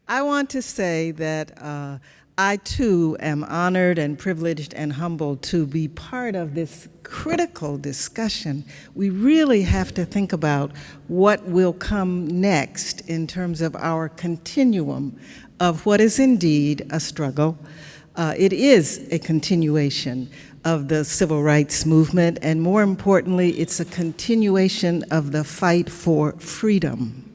I want to say that I too am honored and privileged and humbled to be part of this critical discussion. We really have to think about what will come next in terms of our continuum of what is indeed a struggle. It is a continuation of the civil rights movement, and more importantly, it's a continuation of the fight for freedom.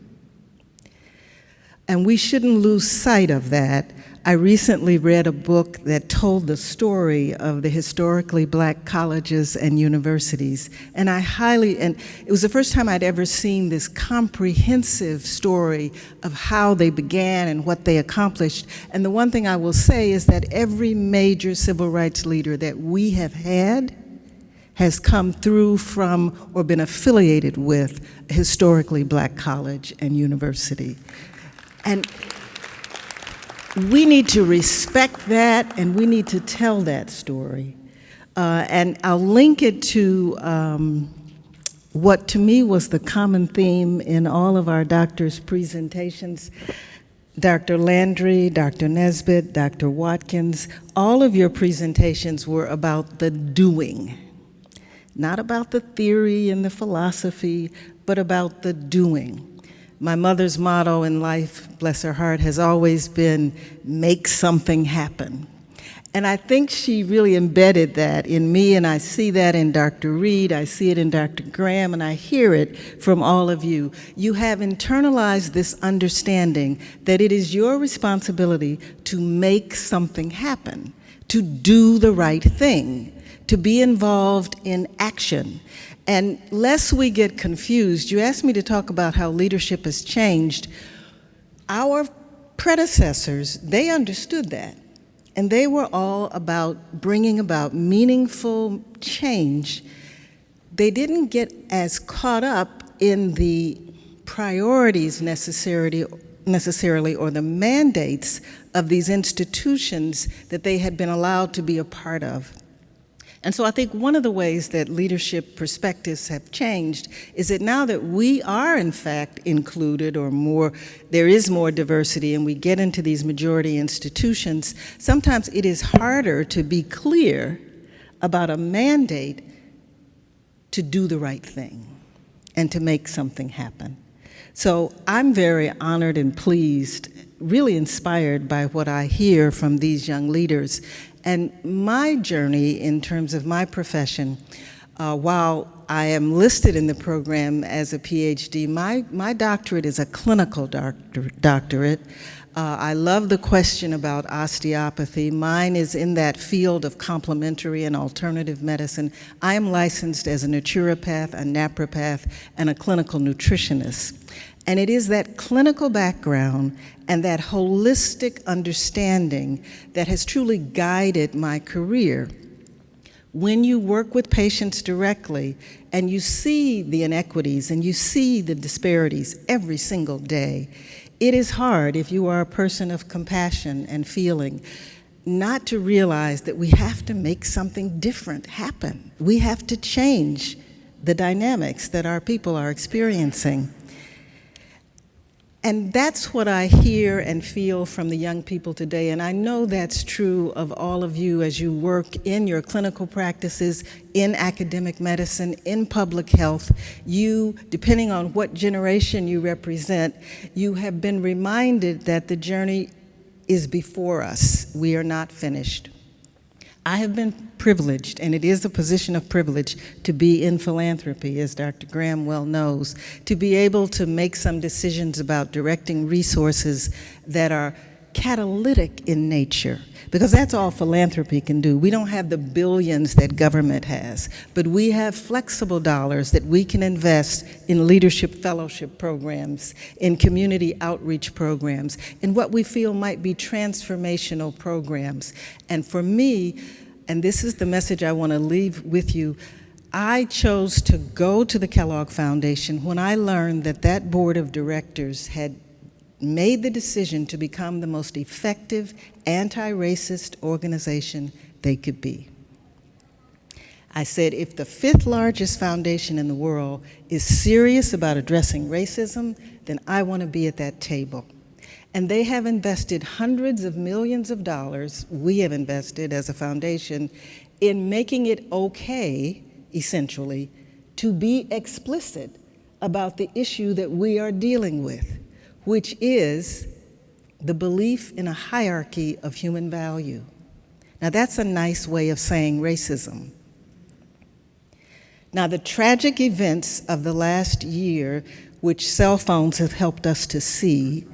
And we shouldn't lose sight of that. I recently read a book that told the story of the historically black colleges and universities, and and it was the first time I'd ever seen this comprehensive story of how they began and what they accomplished. And the one thing I will say is that every major civil rights leader that we have had has come through from or been affiliated with a historically black college and university. And we need to respect that, and we need to tell that story. And I'll link it to what to me was the common theme in all of our doctors' presentations. Dr. Landry, Dr. Nesbitt, Dr. Watkins, all of your presentations were about the doing, not about the theory and the philosophy, but about the doing. My mother's motto in life, bless her heart, has always been, make something happen. And I think she really embedded that in me, and I see that in Dr. Reed, I see it in Dr. Graham, and I hear it from all of you. You have internalized this understanding that it is your responsibility to make something happen, to do the right thing, to be involved in action. And lest we get confused, you asked me to talk about how leadership has changed. Our predecessors, they understood that. And they were all about bringing about meaningful change. They didn't get as caught up in the priorities necessarily or the mandates of these institutions that they had been allowed to be a part of. And so I think one of the ways that leadership perspectives have changed is that now that we are in fact included there is more diversity and we get into these majority institutions, sometimes it is harder to be clear about a mandate to do the right thing and to make something happen. So I'm very honored and pleased, really inspired by what I hear from these young leaders. And my journey in terms of my profession, while I am listed in the program as a PhD, my doctorate is a clinical doctorate. I love the question about osteopathy. Mine is in that field of complementary and alternative medicine. I am licensed as a naturopath, a napropath, and a clinical nutritionist. And it is that clinical background and that holistic understanding that has truly guided my career. When you work with patients directly and you see the inequities and you see the disparities every single day, it is hard, if you are a person of compassion and feeling, not to realize that we have to make something different happen. We have to change the dynamics that our people are experiencing. And that's what I hear and feel from the young people today, and I know that's true of all of you as you work in your clinical practices, in academic medicine, in public health. You, depending on what generation you represent, you have been reminded that the journey is before us. We are not finished. I have been privileged, and it is a position of privilege to be in philanthropy, as Dr. Graham well knows, to be able to make some decisions about directing resources that are catalytic in nature, because that's all philanthropy can do. We don't have the billions that government has, but we have flexible dollars that we can invest in leadership fellowship programs, in community outreach programs, in what we feel might be transformational programs. And for me, and this is the message I want to leave with you, I chose to go to the Kellogg Foundation when I learned that that board of directors had made the decision to become the most effective anti-racist organization they could be. I said, if the 5th largest foundation in the world is serious about addressing racism, then I want to be at that table. And they have invested hundreds of millions of dollars, we have invested as a foundation, in making it okay, essentially, to be explicit about the issue that we are dealing with, which is the belief in a hierarchy of human value. Now that's a nice way of saying racism. Now the tragic events of the last year, which cell phones have helped us to see,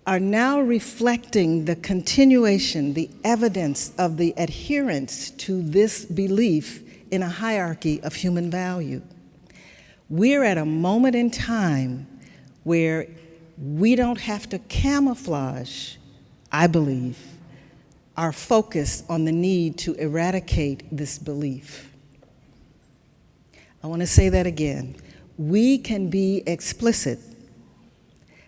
are now reflecting the continuation, the evidence of the adherence to this belief in a hierarchy of human value. We're at a moment in time where we don't have to camouflage, I believe, our focus on the need to eradicate this belief. I want to say that again. We can be explicit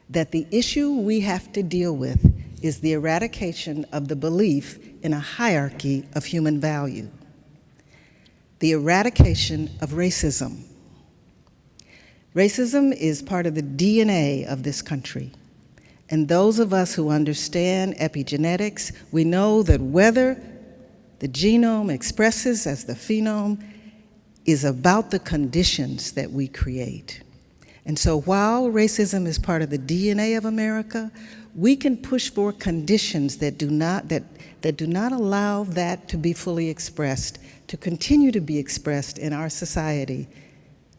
that the issue we have to deal with is the eradication of the belief in a hierarchy of human value, the eradication of racism. Racism is part of the DNA of this country. And those of us who understand epigenetics, we know that whether the genome expresses as the phenome is about the conditions that we create. And so while racism is part of the DNA of America, we can push for conditions that do not allow that to be fully expressed, to continue to be expressed in our society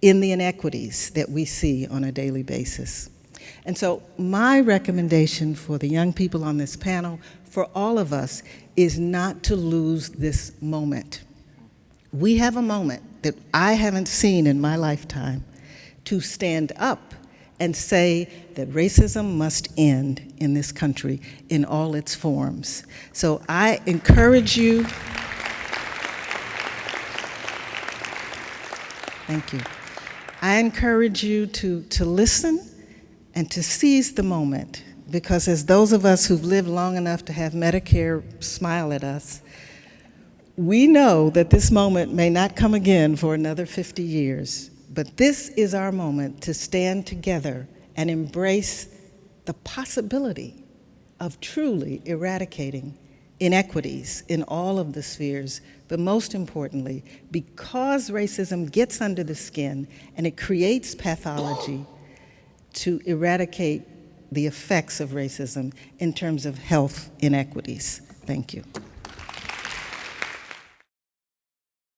in the inequities that we see on a daily basis. And so my recommendation for the young people on this panel, for all of us, is not to lose this moment. We have a moment that I haven't seen in my lifetime to stand up and say that racism must end in this country in all its forms. So I encourage you, thank you. I encourage you to listen and to seize the moment, because as those of us who've lived long enough to have Medicare smile at us, we know that this moment may not come again for another 50 years. But this is our moment to stand together and embrace the possibility of truly eradicating inequities in all of the spheres, but most importantly, because racism gets under the skin and it creates pathology, to eradicate the effects of racism in terms of health inequities. Thank you.